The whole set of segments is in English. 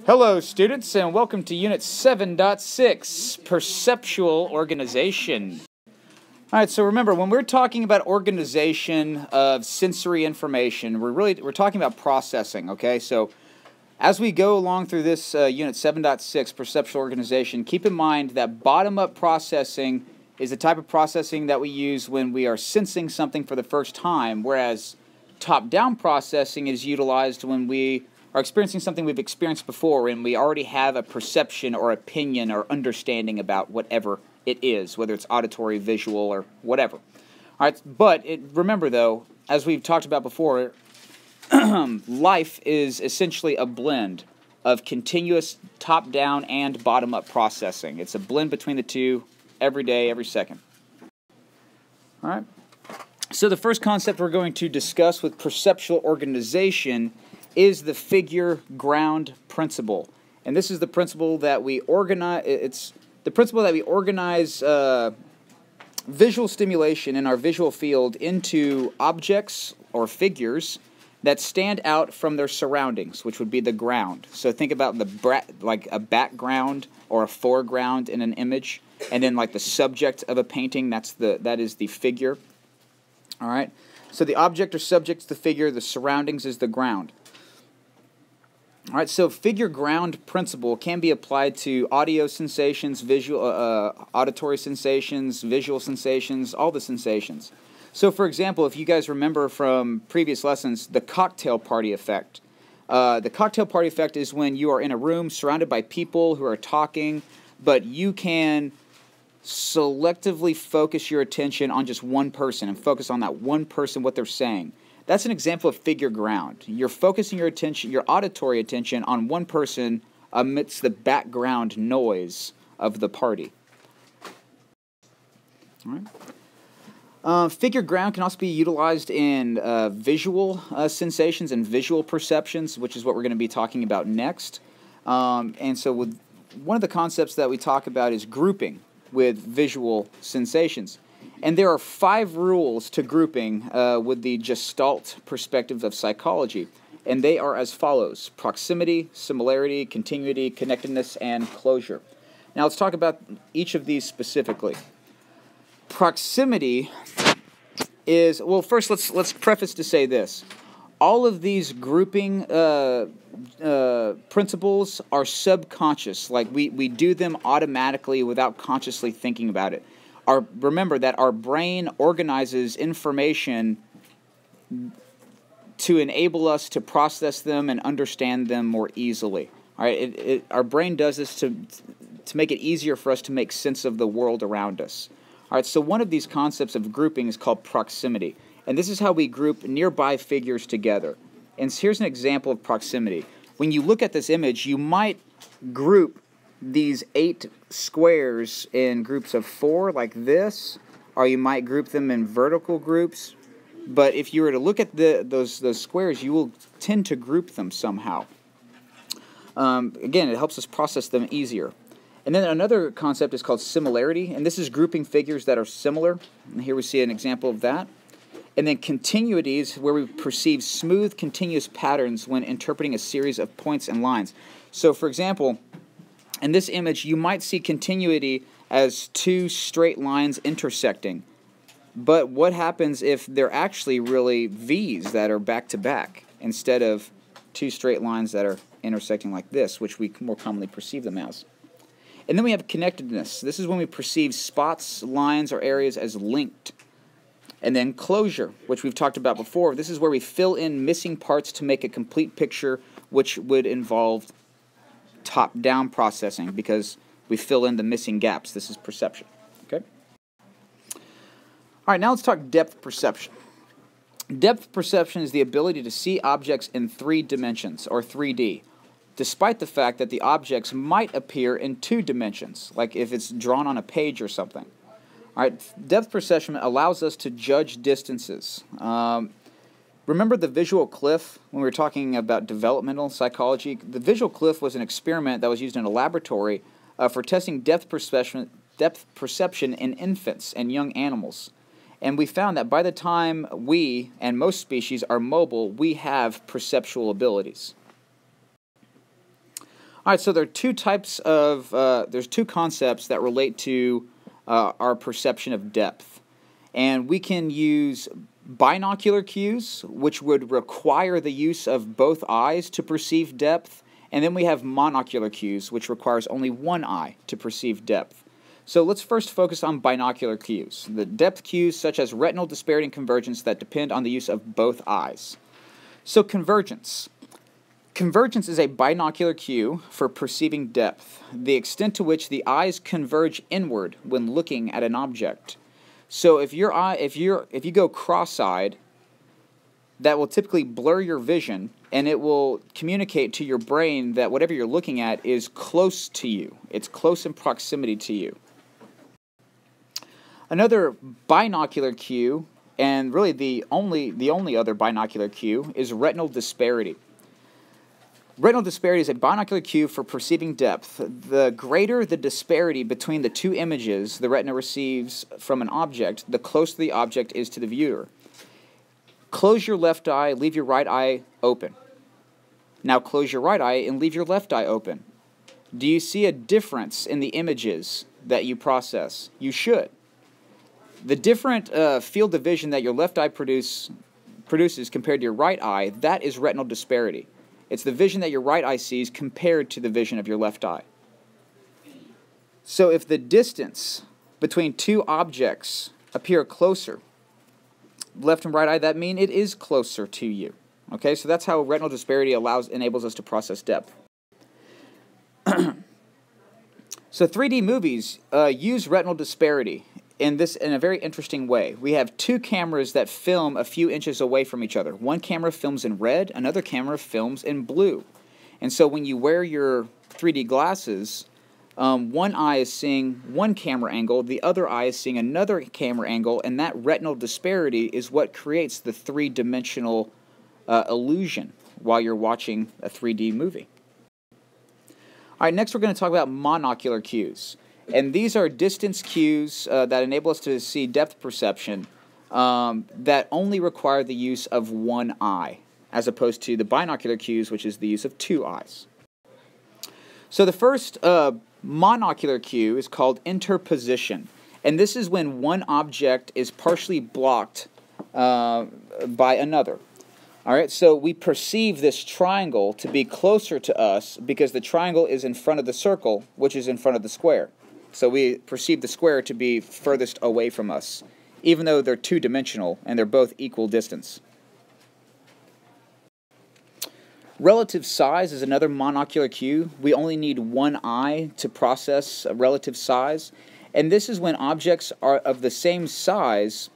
Hello, students, and welcome to Unit 7.6, Perceptual Organization. All right, so remember, when we're talking about organization of sensory information, we're talking about processing, okay? So as we go along through this Unit 7.6, Perceptual Organization, keep in mind that bottom-up processing is the type of processing that we use when we are sensing something for the first time, whereas top-down processing is utilized when we are experiencing something we've experienced before and we already have a perception or opinion or understanding about whatever it is, whether it's auditory, visual, or whatever. All right, but remember, though, as we've talked about before, life is essentially a blend of continuous top-down and bottom-up processing. It's a blend between the two every day, every second. All right. So the first concept we're going to discuss with perceptual organization is the figure-ground principle. And this is the principle that we organize. It's the principle that we organize visual stimulation in our visual field into objects or figures that stand out from their surroundings, which would be the ground. So think about like a background or a foreground in an image, and then like the subject of a painting. That is the figure. All right. So the object or subject is the figure. The surroundings is the ground. All right, so figure-ground principle can be applied to audio sensations, auditory sensations, visual sensations, all the sensations. So, for example, if you guys remember from previous lessons, the cocktail party effect. The cocktail party effect is when you are in a room surrounded by people who are talking, but you can selectively focus your attention on just one person and focus on that one person, what they're saying. That's an example of figure ground. You're focusing your attention, your auditory attention, on one person amidst the background noise of the party. All right. Figure ground can also be utilized in visual sensations and visual perceptions, which is what we're going to be talking about next. And so one of the concepts that we talk about is grouping with visual sensations. And there are 5 rules to grouping with the Gestalt perspective of psychology. And they are as follows: proximity, similarity, continuity, connectedness, and closure. Now let's talk about each of these specifically. Proximity is, well, first let's preface to say this. All of these grouping principles are subconscious. Like we do them automatically without consciously thinking about it. Remember that our brain organizes information to enable us to process them and understand them more easily. All right, our brain does this to make it easier for us to make sense of the world around us. All right, so one of these concepts of grouping is called proximity, and this is how we group nearby figures together. And here's an example of proximity. When you look at this image, you might group these 8 squares in groups of 4 like this, or you might group them in vertical groups. But if you were to look at those squares, you will tend to group them somehow. Again, it helps us process them easier. And then another concept is called similarity, and this is grouping figures that are similar. And here we see an example of that. And then continuity is where we perceive smooth, continuous patterns when interpreting a series of points and lines. So, for example, in this image, you might see continuity as 2 straight lines intersecting. But what happens if they're actually really V's that are back-to-back instead of 2 straight lines that are intersecting like this, which we more commonly perceive them as? And then we have connectedness. This is when we perceive spots, lines, or areas as linked. And then closure, which we've talked about before. This is where we fill in missing parts to make a complete picture, which would involve top-down processing because we fill in the missing gaps. This is perception. Okay? All right, now let's talk depth perception. Depth perception is the ability to see objects in 3 dimensions, or 3D, despite the fact that the objects might appear in 2 dimensions, like if it's drawn on a page or something. All right, depth perception allows us to judge distances. Remember the visual cliff when we were talking about developmental psychology? The visual cliff was an experiment that was used in a laboratory for testing depth perception in infants and young animals. And we found that by the time we, and most species, are mobile, we have perceptual abilities. All right, so there are two types of, there's two concepts that relate to our perception of depth. And we can use binocular cues, which would require the use of both eyes to perceive depth. And then we have monocular cues, which requires only one eye to perceive depth. So let's first focus on binocular cues, the depth cues such as retinal disparity and convergence that depend on the use of both eyes. So convergence. Convergence is a binocular cue for perceiving depth, the extent to which the eyes converge inward when looking at an object. So if you go cross-eyed, that will typically blur your vision, and it will communicate to your brain that whatever you're looking at is close to you. It's close in proximity to you. Another binocular cue, and really the only other binocular cue, is retinal disparity. Retinal disparity is a binocular cue for perceiving depth. The greater the disparity between the two images the retina receives from an object, the closer the object is to the viewer. Close your left eye, leave your right eye open. Now close your right eye and leave your left eye open. Do you see a difference in the images that you process? You should. The different field of vision that your left eye produces compared to your right eye, that is retinal disparity. It's the vision that your right eye sees compared to the vision of your left eye. So if the distance between two objects appear closer, left and right eye, that means it is closer to you. Okay, so that's how retinal disparity enables us to process depth. So 3D movies use retinal disparity in a very interesting way. We have two cameras that film a few inches away from each other. One camera films in red, another camera films in blue. And so when you wear your 3D glasses, one eye is seeing one camera angle, the other eye is seeing another camera angle, and that retinal disparity is what creates the three-dimensional illusion while you're watching a 3D movie. All right, next we're going to talk about monocular cues. And these are distance cues that enable us to see depth perception that only require the use of one eye, as opposed to the binocular cues, which is the use of two eyes. So the first monocular cue is called interposition. And this is when one object is partially blocked by another. All right, so we perceive this triangle to be closer to us because the triangle is in front of the circle, which is in front of the square. So we perceive the square to be furthest away from us, even though they're two-dimensional and they're both equal distance. Relative size is another monocular cue. We only need one eye to process a relative size. And this is when objects are of the same size,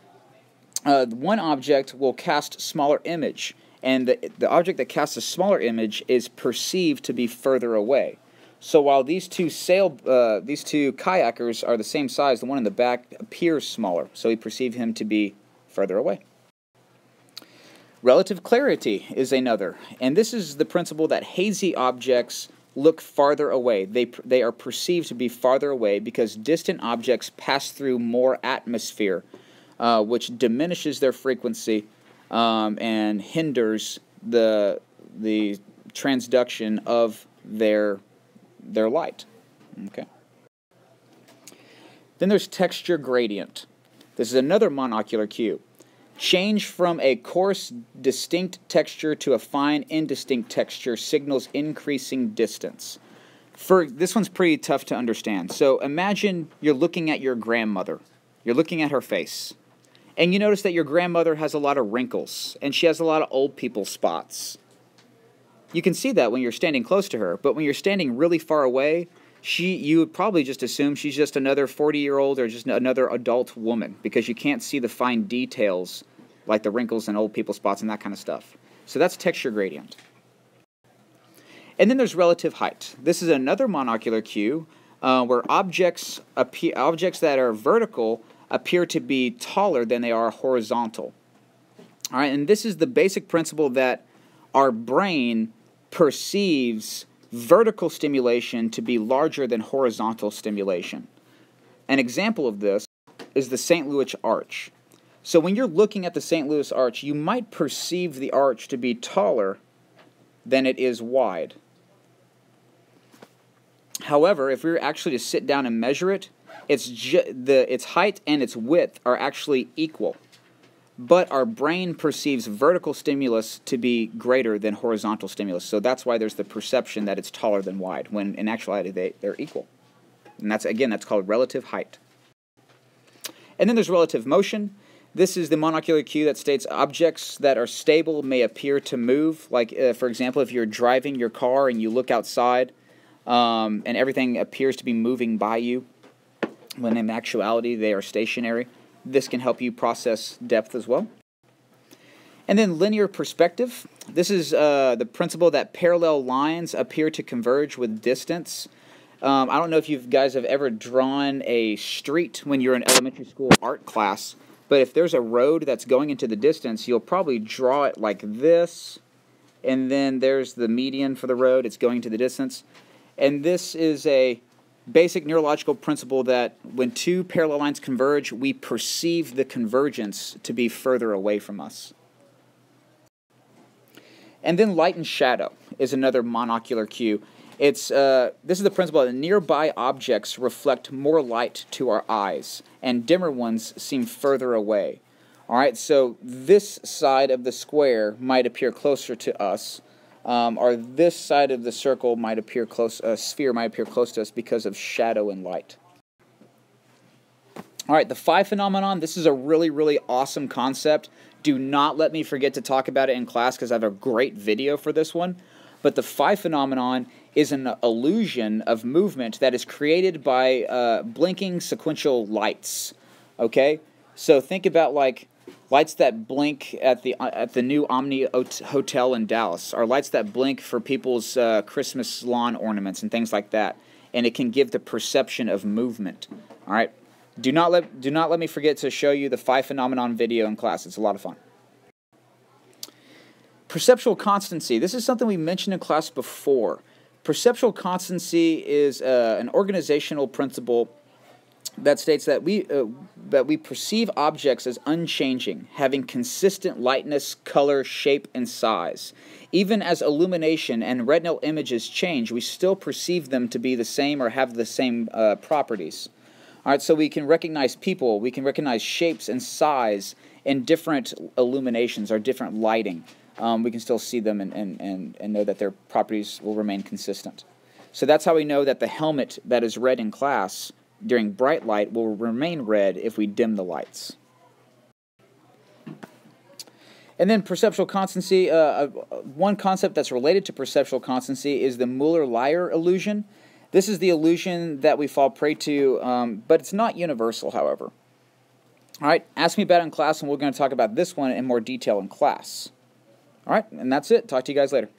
one object will cast smaller image, and the object that casts a smaller image is perceived to be further away. So while these two kayakers are the same size, the one in the back appears smaller, so we perceive him to be further away. Relative clarity is another, and this is the principle that hazy objects look farther away. They are perceived to be farther away because distant objects pass through more atmosphere, which diminishes their frequency and hinders the transduction of their light. Okay. Then there's texture gradient. This is another monocular cue. Change from a coarse, distinct texture to a fine, indistinct texture signals increasing distance. This one's pretty tough to understand. So imagine you're looking at your grandmother. You're looking at her face. And you notice that your grandmother has a lot of wrinkles, and she has a lot of old people spots. You can see that when you're standing close to her, but when you're standing really far away, you would probably just assume she's just another 40-year-old or just another adult woman because you can't see the fine details like the wrinkles and old people spots and that kind of stuff. So that's texture gradient. And then there's relative height. This is another monocular cue where objects that are vertical appear to be taller than they are horizontal. All right, and this is the basic principle that our brain perceives vertical stimulation to be larger than horizontal stimulation. An example of this is the St. Louis Arch. So when you're looking at the St. Louis Arch, you might perceive the arch to be taller than it is wide. However, if we were actually to sit down and measure it, its height and its width are actually equal. But our brain perceives vertical stimulus to be greater than horizontal stimulus. So that's why there's the perception that it's taller than wide, when in actuality they're equal. And that's called relative height. And then there's relative motion. This is the monocular cue that states objects that are stable may appear to move. Like, for example, if you're driving your car and you look outside and everything appears to be moving by you, when in actuality they are stationary. This can help you process depth as well. And then linear perspective. This is the principle that parallel lines appear to converge with distance. I don't know if you guys have ever drawn a street when you're in elementary school art class, but if there's a road that's going into the distance, you'll probably draw it like this, and then there's the median for the road. It's going to the distance. And this is a basic neurological principle that when two parallel lines converge, we perceive the convergence to be further away from us. And then light and shadow is another monocular cue. This is the principle that nearby objects reflect more light to our eyes, and dimmer ones seem further away. All right, so this side of the square might appear closer to us, or this side of the circle might appear close, sphere might appear close to us because of shadow and light. All right, the phi phenomenon, this is a really, really awesome concept. Do not let me forget to talk about it in class because I have a great video for this one. But the phi phenomenon is an illusion of movement that is created by blinking sequential lights. Okay? So think about like lights that blink at the new Omni Hotel in Dallas, or lights that blink for people's Christmas lawn ornaments and things like that. And it can give the perception of movement. All right? Do not let me forget to show you the phi phenomenon video in class. It's a lot of fun. Perceptual constancy. This is something we mentioned in class before. Perceptual constancy is an organizational principle that states that we perceive objects as unchanging, having consistent lightness, color, shape, and size. Even as illumination and retinal images change, we still perceive them to be the same or have the same properties. All right, so we can recognize people, we can recognize shapes and size in different illuminations or different lighting. We can still see them and know that their properties will remain consistent. So that's how we know that the helmet that is red in class during bright light will remain red if we dim the lights. And then perceptual constancy, one concept that's related to perceptual constancy is the Mueller-Lyer illusion. This is the illusion that we fall prey to, but it's not universal, however. All right, ask me about it in class, and we're going to talk about this one in more detail in class. All right, and that's it. Talk to you guys later.